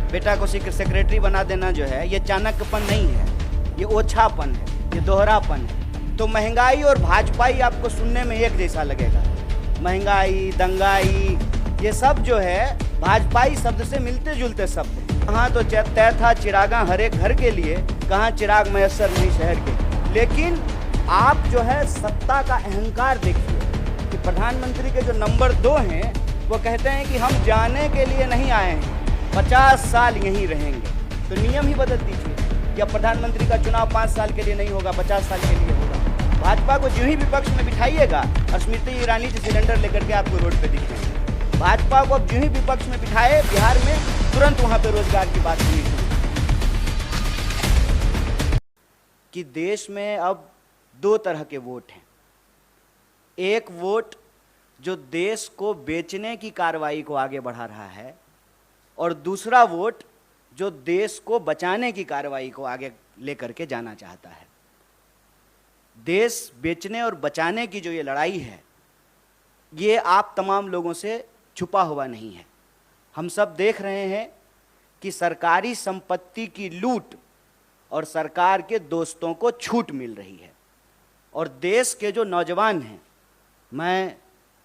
बेटा को सेक्रेटरी बना देना जो है ये चाणक्यपन नहीं है, ये ओछापन है, ये दोहरापन है। तो महंगाई और भाजपाई आपको सुनने में एक जैसा लगेगा। महंगाई, दंगाई, ये सब जो है भाजपाई शब्द से मिलते जुलते शब्द हैं। कहाँ तो तय था चिरागा हर एक घर के लिए, कहाँ चिराग मयसर नहीं शहर के। लेकिन आप जो है सत्ता का अहंकार देखिए कि प्रधानमंत्री के जो नंबर 2 हैं वो कहते हैं कि हम जाने के लिए नहीं आए हैं, 50 साल यहीं रहेंगे। तो नियम ही बदल दीजिए कि अब प्रधानमंत्री का चुनाव 5 साल के लिए नहीं होगा, 50 साल के लिए होगा। भाजपा को जो ही विपक्ष में बिठाइएगा, स्मृति ईरानी जी सिलेंडर लेकर के आपको रोड पे दिखेंगे। भाजपा को अब जो ही विपक्ष में बिठाए बिहार में, तुरंत वहां पे रोजगार की बात हुई कि देश में अब 2 तरह के वोट हैं। एक वोट जो देश को बेचने की कार्रवाई को आगे बढ़ा रहा है, और दूसरा वोट जो देश को बचाने की कार्रवाई को आगे लेकर के जाना चाहता है। देश बेचने और बचाने की जो ये लड़ाई है, ये आप तमाम लोगों से छुपा हुआ नहीं है। हम सब देख रहे हैं कि सरकारी संपत्ति की लूट और सरकार के दोस्तों को छूट मिल रही है। और देश के जो नौजवान हैं, मैं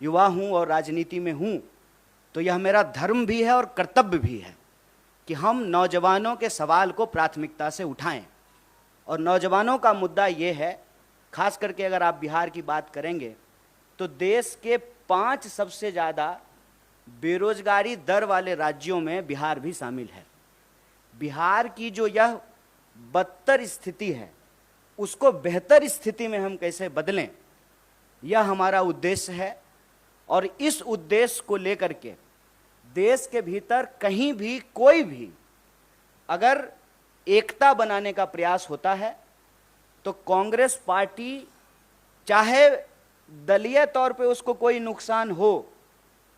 युवा हूं और राजनीति में हूं, तो यह मेरा धर्म भी है और कर्तव्य भी है कि हम नौजवानों के सवाल को प्राथमिकता से उठाएं। और नौजवानों का मुद्दा ये है, खास करके अगर आप बिहार की बात करेंगे तो देश के 5 सबसे ज़्यादा बेरोजगारी दर वाले राज्यों में बिहार भी शामिल है। बिहार की जो यह बदतर स्थिति है, उसको बेहतर स्थिति में हम कैसे बदलें, यह हमारा उद्देश्य है। और इस उद्देश्य को लेकर के देश के भीतर कहीं भी कोई भी अगर एकता बनाने का प्रयास होता है तो कांग्रेस पार्टी, चाहे दलीय तौर पे उसको कोई नुकसान हो,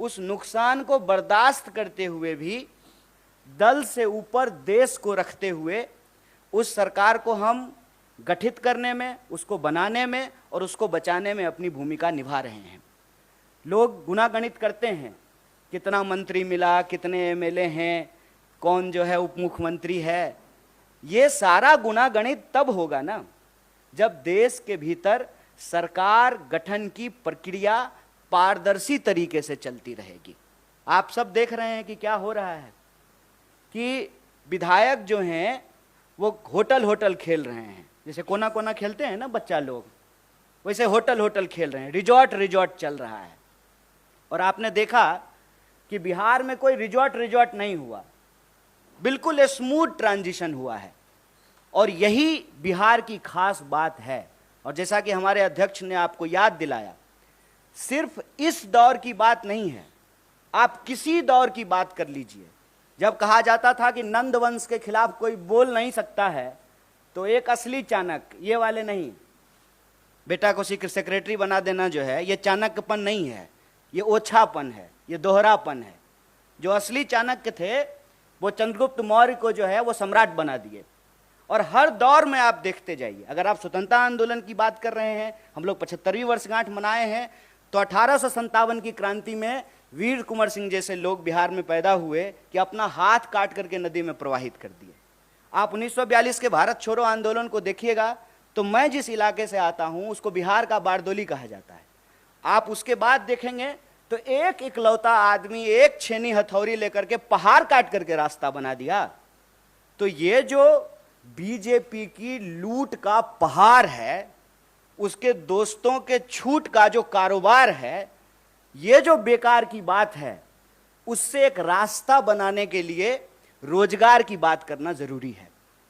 उस नुकसान को बर्दाश्त करते हुए भी दल से ऊपर देश को रखते हुए उस सरकार को हम गठित करने में, उसको बनाने में और उसको बचाने में अपनी भूमिका निभा रहे हैं। लोग गुनागणित करते हैं, कितना मंत्री मिला, कितने एमएलए हैं, कौन जो है उप मुख्यमंत्री है। ये सारा गुनागणित तब होगा ना जब देश के भीतर सरकार गठन की प्रक्रिया पारदर्शी तरीके से चलती रहेगी। आप सब देख रहे हैं कि क्या हो रहा है कि विधायक जो हैं वो होटल खेल रहे हैं। जैसे कोना कोना खेलते हैं ना बच्चा लोग, वैसे होटल खेल रहे हैं, रिजॉर्ट चल रहा है। और आपने देखा कि बिहार में कोई रिजॉर्ट नहीं हुआ, बिल्कुल स्मूथ ट्रांजिशन हुआ है। और यही बिहार की खास बात है। और जैसा कि हमारे अध्यक्ष ने आपको याद दिलाया, सिर्फ इस दौर की बात नहीं है, आप किसी दौर की बात कर लीजिए। जब कहा जाता था कि नंद वंश के खिलाफ कोई बोल नहीं सकता है, तो एक असली चाणक्य, ये वाले नहीं, बेटा को सेक्रेटरी बना देना जो है ये चाणक्यपन नहीं है, ये ओछापन है, ये दोहरापन है। जो असली चाणक्य थे वो चंद्रगुप्त मौर्य को जो है वो सम्राट बना दिए। और हर दौर में आप देखते जाइए, अगर आप स्वतंत्रता आंदोलन की बात कर रहे हैं, हम लोग 75वीं वर्षगांठ मनाए हैं, तो 1857 की क्रांति में वीर कुंवर सिंह जैसे लोग बिहार में पैदा हुए कि अपना हाथ काट करके नदी में प्रवाहित कर दिए। आप 1942 के भारत छोड़ो आंदोलन को देखिएगा, तो मैं जिस इलाके से आता हूं उसको बिहार का बारदोली कहा जाता है। आप उसके बाद देखेंगे तो एक इकलौता आदमी एक छेनी हथौड़ी लेकर के पहाड़ काट करके रास्ता बना दिया। तो ये जो बीजेपी की लूट का पहाड़ है, उसके दोस्तों के छूट का जो कारोबार है, ये जो बेकार की बात है, उससे एक रास्ता बनाने के लिए रोजगार की बात करना जरूरी है।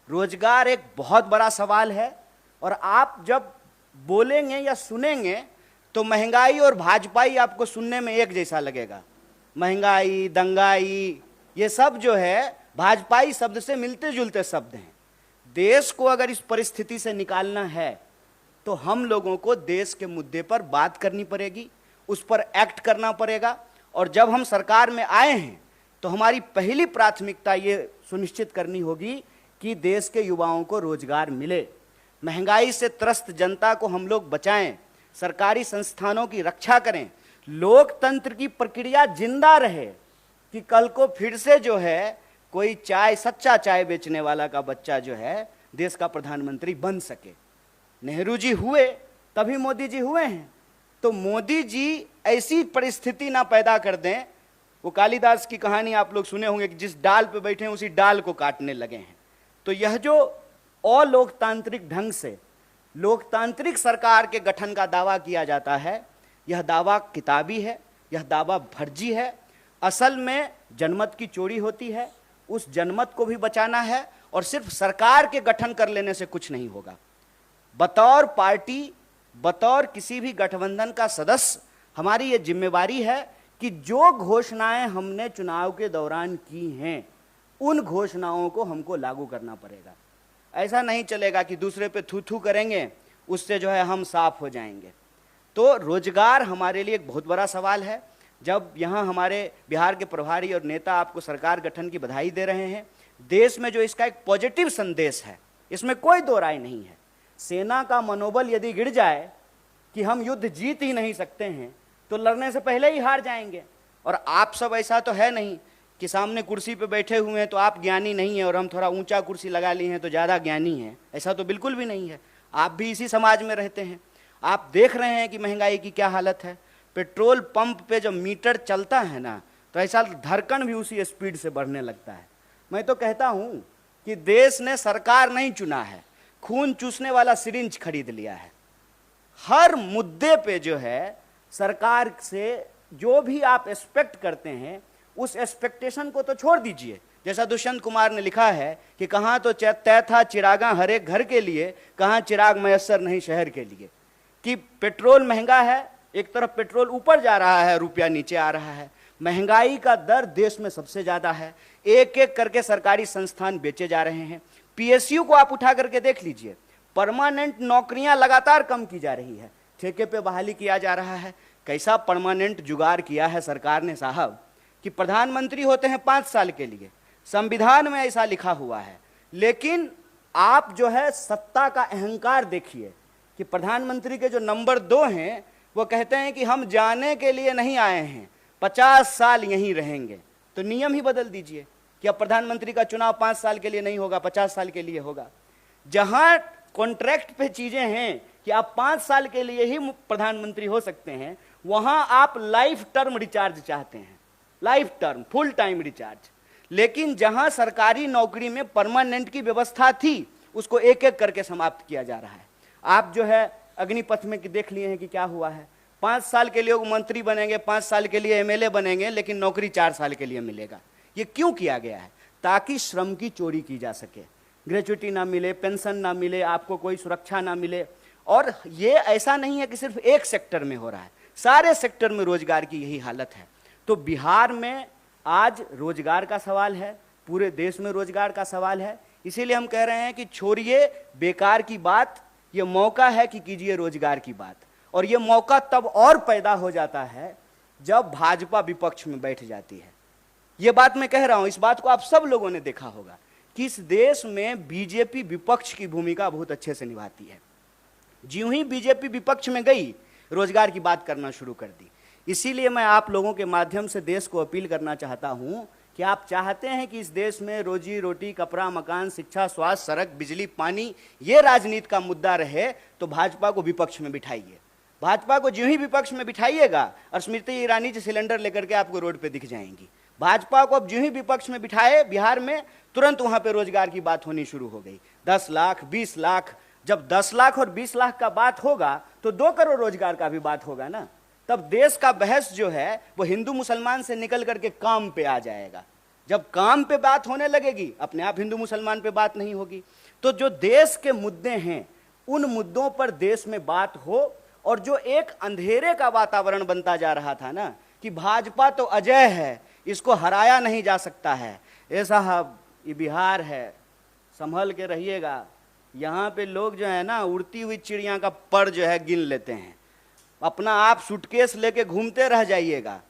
रोजगार एक बहुत बड़ा सवाल है। और आप जब बोलेंगे या सुनेंगे तो महंगाई और भाजपाई आपको सुनने में एक जैसा लगेगा। महंगाई, दंगाई, ये सब जो है भाजपाई शब्द से मिलते जुलते शब्द हैं। देश को अगर इस परिस्थिति से निकालना है तो हम लोगों को देश के मुद्दे पर बात करनी पड़ेगी, उस पर एक्ट करना पड़ेगा। और जब हम सरकार में आए हैं तो हमारी पहली प्राथमिकता ये सुनिश्चित करनी होगी कि देश के युवाओं को रोजगार मिले, महंगाई से त्रस्त जनता को हम लोग बचाएं, सरकारी संस्थानों की रक्षा करें, लोकतंत्र की प्रक्रिया जिंदा रहे कि कल को फिर से जो है कोई चाय, सच्चा चाय बेचने वाला का बच्चा जो है देश का प्रधानमंत्री बन सके। नेहरू जी हुए तभी मोदी जी हुए हैं। तो मोदी जी ऐसी परिस्थिति ना पैदा कर दें, वो कालिदास की कहानी आप लोग सुने होंगे कि जिस डाल पे बैठे हैं उसी डाल को काटने लगे हैं। तो यह जो अलोकतांत्रिक ढंग से लोकतांत्रिक सरकार के गठन का दावा किया जाता है, यह दावा किताबी है, यह दावा फर्जी है। असल में जनमत की चोरी होती है, उस जनमत को भी बचाना है और सिर्फ सरकार के गठन कर लेने से कुछ नहीं होगा। बतौर पार्टी, बतौर किसी भी गठबंधन का सदस्य हमारी ये जिम्मेवारी है कि जो घोषणाएं हमने चुनाव के दौरान की हैं उन घोषणाओं को हमको लागू करना पड़ेगा। ऐसा नहीं चलेगा कि दूसरे पे थू थू करेंगे, उससे जो है हम साफ हो जाएंगे। तो रोजगार हमारे लिए एक बहुत बड़ा सवाल है। जब यहाँ हमारे बिहार के प्रभारी और नेता आपको सरकार गठन की बधाई दे रहे हैं, देश में जो इसका एक पॉजिटिव संदेश है, इसमें कोई दो राय नहीं है। सेना का मनोबल यदि गिर जाए कि हम युद्ध जीत ही नहीं सकते हैं तो लड़ने से पहले ही हार जाएंगे। और आप सब ऐसा तो है नहीं कि सामने कुर्सी पे बैठे हुए हैं तो आप ज्ञानी नहीं हैं और हम थोड़ा ऊंचा कुर्सी लगा लिए हैं तो ज़्यादा ज्ञानी हैं, ऐसा तो बिल्कुल भी नहीं है। आप भी इसी समाज में रहते हैं। आप देख रहे हैं कि महंगाई की क्या हालत है। पेट्रोल पंप पे जब मीटर चलता है ना तो ऐसा धड़कन भी उसी स्पीड से बढ़ने लगता है। मैं तो कहता हूँ कि देश ने सरकार नहीं चुना है, खून चूसने वाला सिरिंज खरीद लिया है। हर मुद्दे पे जो है सरकार से जो भी आप एक्सपेक्ट करते हैं उस एक्सपेक्टेशन को तो छोड़ दीजिए। जैसा दुष्यंत कुमार ने लिखा है कि कहाँ तो तय था चिरागा हर एक घर के लिए, कहाँ चिराग मयस्सर नहीं शहर के लिए। कि पेट्रोल महंगा है, एक तरफ पेट्रोल ऊपर जा रहा है, रुपया नीचे आ रहा है। महंगाई का दर देश में सबसे ज़्यादा है। एक एक करके सरकारी संस्थान बेचे जा रहे हैं। पीएसयू को आप उठा करके देख लीजिए, परमानेंट नौकरियां लगातार कम की जा रही है, ठेके पे बहाली किया जा रहा है। कैसा परमानेंट जुगाड़ किया है सरकार ने साहब कि प्रधानमंत्री होते हैं 5 साल के लिए, संविधान में ऐसा लिखा हुआ है। लेकिन आप जो है सत्ता का अहंकार देखिए कि प्रधानमंत्री के जो नंबर 2 हैं वो कहते हैं कि हम जाने के लिए नहीं आए हैं, 50 साल यहीं रहेंगे। तो नियम ही बदल दीजिए कि अब प्रधानमंत्री का चुनाव 5 साल के लिए नहीं होगा, 50 साल के लिए होगा। जहां कॉन्ट्रैक्ट पे चीजें हैं कि आप 5 साल के लिए ही प्रधानमंत्री हो सकते हैं, वहां आप लाइफ टर्म रिचार्ज चाहते हैं, life term full time recharge. लेकिन जहां सरकारी नौकरी में परमानेंट की व्यवस्था थी उसको एक एक करके समाप्त किया जा रहा है। आप जो है अग्निपथ में देख लिए हैं कि क्या हुआ है। 5 साल के लिए मंत्री बनेंगे, 5 साल के लिए एमएलए बनेंगे, लेकिन नौकरी 4 साल के लिए मिलेगा। ये क्यों किया गया है? ताकि श्रम की चोरी की जा सके, ग्रेच्युटी ना मिले, पेंशन ना मिले, आपको कोई सुरक्षा ना मिले। और ये ऐसा नहीं है कि सिर्फ एक सेक्टर में हो रहा है, सारे सेक्टर में रोजगार की यही हालत है। तो बिहार में आज रोजगार का सवाल है, पूरे देश में रोजगार का सवाल है। इसीलिए हम कह रहे हैं कि छोड़िए बेकार की बात, ये मौका है कि कीजिए रोजगार की बात। और ये मौका तब और पैदा हो जाता है जब भाजपा विपक्ष में बैठ जाती है। ये बात मैं कह रहा हूं, इस बात को आप सब लोगों ने देखा होगा कि इस देश में बीजेपी विपक्ष की भूमिका बहुत अच्छे से निभाती है। ज्यों ही बीजेपी विपक्ष में गई, रोजगार की बात करना शुरू कर दी। इसीलिए मैं आप लोगों के माध्यम से देश को अपील करना चाहता हूं कि आप चाहते हैं कि इस देश में रोजी रोटी, कपड़ा, मकान, शिक्षा, स्वास्थ्य, सड़क, बिजली, पानी, ये राजनीति का मुद्दा रहे तो भाजपा को विपक्ष में बिठाइए। भाजपा को ज्यों ही विपक्ष में बिठाइएगा और स्मृति ईरानी जी सिलेंडर लेकर के आपको रोड पे दिख जाएंगी। भाजपा को अब ज्यों ही विपक्ष में बिठाए बिहार में, तुरंत वहां पे रोजगार की बात होनी शुरू हो गई। 10 लाख, 20 लाख, जब 10 लाख और 20 लाख का बात होगा तो 2 करोड़ रोजगार का भी बात होगा ना। तब देश का बहस जो है वो हिंदू मुसलमान से निकल करके काम पे आ जाएगा। जब काम पे बात होने लगेगी, अपने आप हिंदू मुसलमान पे बात नहीं होगी। तो जो देश के मुद्दे हैं उन मुद्दों पर देश में बात हो। और जो एक अंधेरे का वातावरण बनता जा रहा था ना कि भाजपा तो अजय है, इसको हराया नहीं जा सकता है, ए साहब ये बिहार है, संभल के रहिएगा। यहाँ पे लोग जो है ना उड़ती हुई चिड़िया का पर जो है गिन लेते हैं। अपना आप सूटकेस लेके घूमते रह जाइएगा।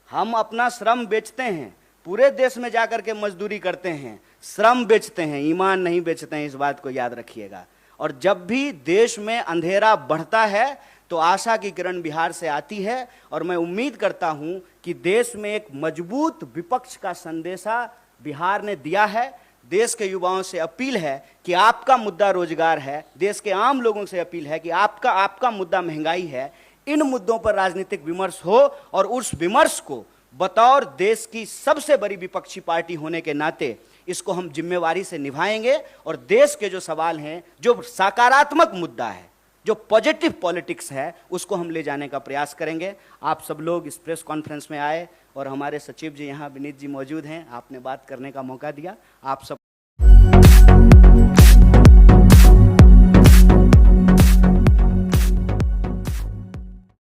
हम अपना श्रम बेचते हैं, पूरे देश में जाकर के मजदूरी करते हैं, श्रम बेचते हैं, ईमान नहीं बेचते हैं, इस बात को याद रखिएगा। और जब भी देश में अंधेरा बढ़ता है तो आशा की किरण बिहार से आती है। और मैं उम्मीद करता हूं कि देश में एक मजबूत विपक्ष का संदेशा बिहार ने दिया है। देश के युवाओं से अपील है कि आपका मुद्दा रोजगार है, देश के आम लोगों से अपील है कि आपका मुद्दा महंगाई है। इन मुद्दों पर राजनीतिक विमर्श हो और उस विमर्श को बतौर देश की सबसे बड़ी विपक्षी पार्टी होने के नाते इसको हम जिम्मेवारी से निभाएंगे और देश के जो सवाल हैं, जो सकारात्मक मुद्दा है, जो पॉजिटिव पॉलिटिक्स है, उसको हम ले जाने का प्रयास करेंगे। आप सब लोग इस प्रेस कॉन्फ्रेंस में आए और हमारे सचिव जी यहाँ विनीत जी मौजूद हैं, आपने बात करने का मौका दिया। आप सब